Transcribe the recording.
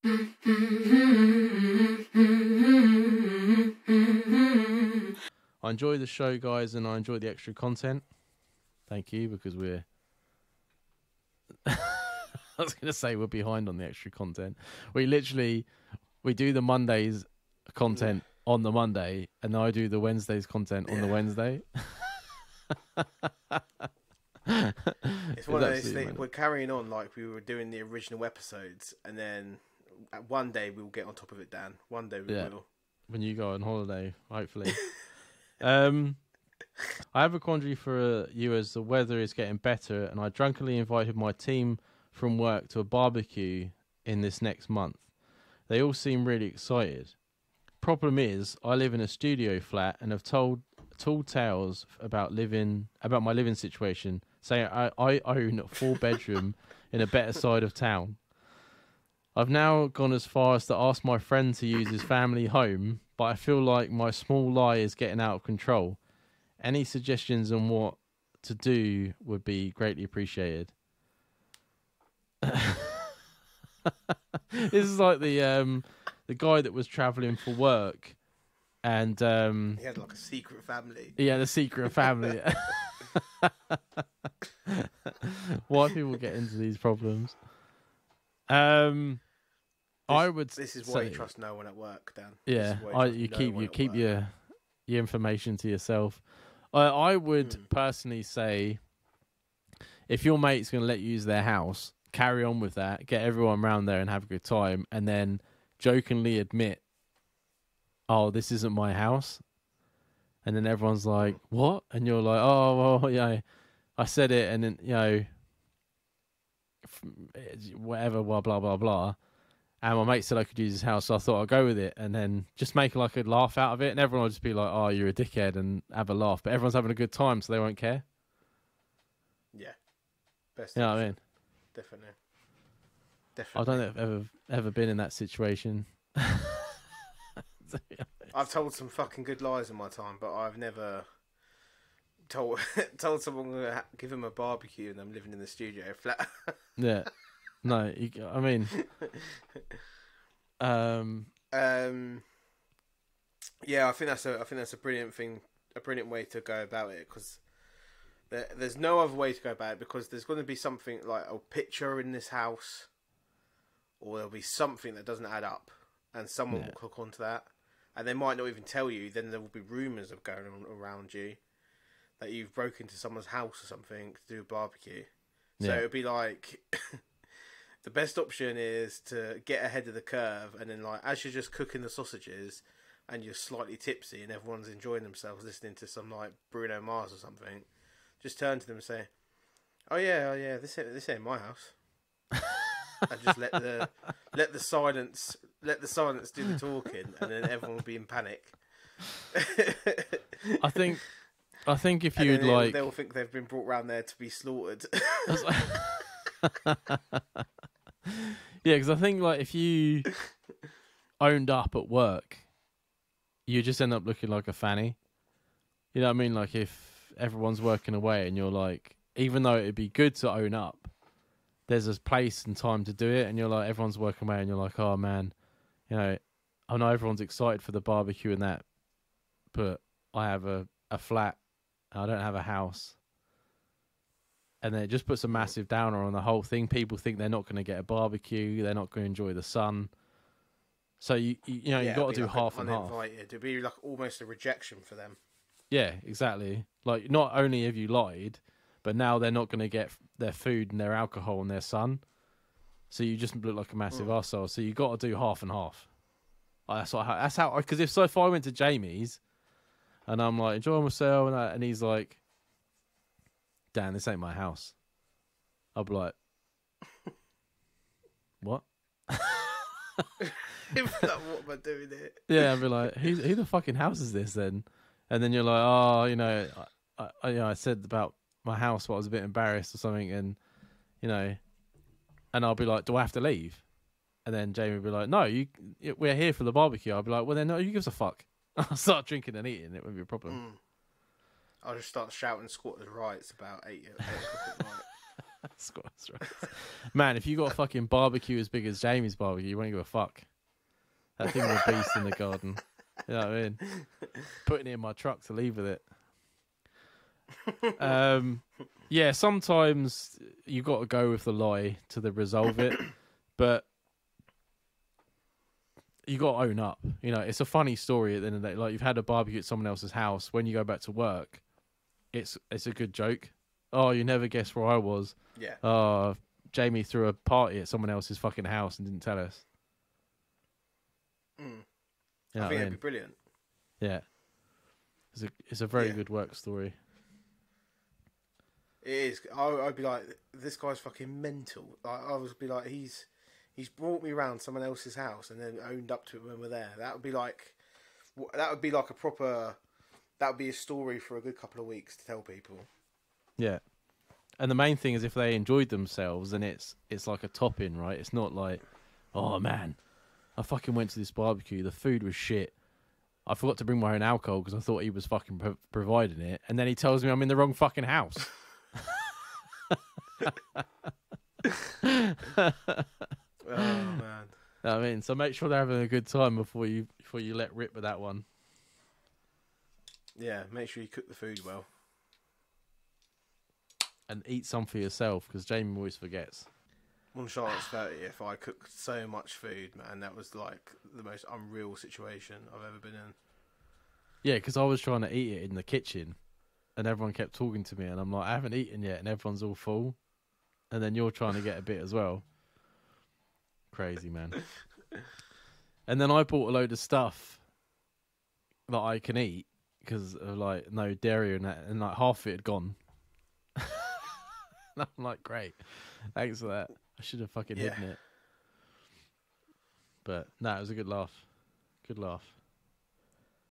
I enjoy the show, guys, and I enjoy the extra content. Thank you, because we're... I was going to say we're behind on the extra content. We do the Mondays content on the Monday, and I do the Wednesdays content on the Wednesday. It's one of those things. We're carrying on like we were doing the original episodes, and then one day we'll get on top of it, Dan. One day we will. When you go on holiday, hopefully. I have a quandary for you, as the weather is getting better, and I drunkenly invited my team from work to a barbecue in this next month. They all seem really excited. Problem is, I live in a studio flat and have told tall tales about my living situation, saying I own a 4-bedroom in a better side of town. I've now gone as far as to ask my friend to use his family home, but I feel like my small lie is getting out of control. Any suggestions on what to do would be greatly appreciated. This is like the guy that was travelling for work, and he had like a secret family. Yeah, the secret family. Why people get into these problems? I would. This is why you trust no one at work, Dan. Yeah, you keep your information to yourself. I would personally say, if your mate's going to let you use their house, carry on with that. Get everyone around there and have a good time, and then jokingly admit, "Oh, this isn't my house," and then everyone's like, "What?" And you're like, "Oh, well, yeah, I said it," and then whatever, blah blah blah blah. And my mate said I could use his house, so I thought I'd go with it, and then just make like a laugh out of it, and everyone will just be like, "Oh, you're a dickhead," and have a laugh. But everyone's having a good time, so they won't care. Yeah, best. You know what I mean? Definitely. I don't know if I've ever been in that situation. I've told some fucking good lies in my time, but I've never told someone I'm gonna give them a barbecue and I'm living in the studio flat. Yeah. No, I mean, yeah, I think that's a brilliant thing, a brilliant way to go about it, because there's no other way to go about it, because there's going to be something like a picture in this house, or there'll be something that doesn't add up, and someone will click onto that, and they might not even tell you. Then there will be rumours of going on around you that you've broken into someone's house or something to do a barbecue. So it would be like. The best option is to get ahead of the curve, and then, like, as you're just cooking the sausages and you're slightly tipsy and everyone's enjoying themselves listening to some, like, Bruno Mars or something, just turn to them and say, "Oh yeah, this ain't my house," and just let the silence do the talking, and then everyone will be in panic. I think if you'd like, they'll think they've been brought round there to be slaughtered. Yeah, because I think, like, if you owned up at work, you just end up looking like a fanny. You know what I mean? Like, if everyone's working away and you're like, even though it'd be good to own up, there's a place and time to do it, and you're like, everyone's working away and you're like, "Oh man, you know, I know everyone's excited for the barbecue and that, but I have a flat, I don't have a house." And then it just puts a massive downer on the whole thing. People think they're not going to get a barbecue. They're not going to enjoy the sun. So you got to do like half and half. It'd be like almost a rejection for them. Yeah, exactly. Like, not only have you lied, but now they're not going to get their food and their alcohol and their sun. So you just look like a massive arsehole. So you got to do half and half. That's how. Because if I went to Jamie's and I'm like enjoying myself and he's like, "Dan, this ain't my house," I'll be like, "What?" What am I doing here? Yeah, I'll be like, who the fucking house is this then? And then you're like, "Oh, I said about my house, but I was a bit embarrassed or something," and and I'll be like, "Do I have to leave?" And then Jamie will be like, "No, we're here for the barbecue." I'll be like, "Well, then, no, who gives a fuck?" I'll start drinking and eating. It won't be a problem. I'll just start shouting squatters' rights about 8 o'clock at night. Squash race. Man, if you got a fucking barbecue as big as Jamie's barbecue, you won't give a fuck. That thing was a beast in the garden. You know what I mean? Putting it in my truck to leave with it. Yeah, sometimes you got to go with the lie to resolve it, but you got to own up. You know, it's a funny story at the end of the day. Like, you've had a barbecue at someone else's house. When you go back to work, it's a good joke. Oh, you never guessed where I was. Yeah. Oh, Jamie threw a party at someone else's fucking house and didn't tell us. Mm. You know I think what it'd be brilliant. Yeah. It's a very good work story. It is. I'd be like, this guy's fucking mental. Like, I would be like, he's brought me round someone else's house and then owned up to it when we're there. That would be like a proper. That would be a story for a good couple of weeks to tell people. Yeah. And the main thing is if they enjoyed themselves, then it's like a topping, right? It's not like, oh man, I fucking went to this barbecue. The food was shit. I forgot to bring my own alcohol because I thought he was fucking providing it. And then he tells me I'm in the wrong fucking house. Oh man. I mean, so make sure they're having a good time before you let rip with that one. Yeah, make sure you cook the food well. And eat some for yourself, because Jamie always forgets. On Charlotte's 30th, I cooked so much food, man. That was like the most unreal situation I've ever been in. Yeah, because I was trying to eat it in the kitchen, and everyone kept talking to me, and I'm like, I haven't eaten yet, and everyone's all full. And then you're trying to get a bit as well. Crazy, man. And then I bought a load of stuff that I can eat, because of like no dairy and that, and like half of it had gone. And I'm like, great, thanks for that. I should have fucking hidden it. But no, it was a good laugh. Good laugh.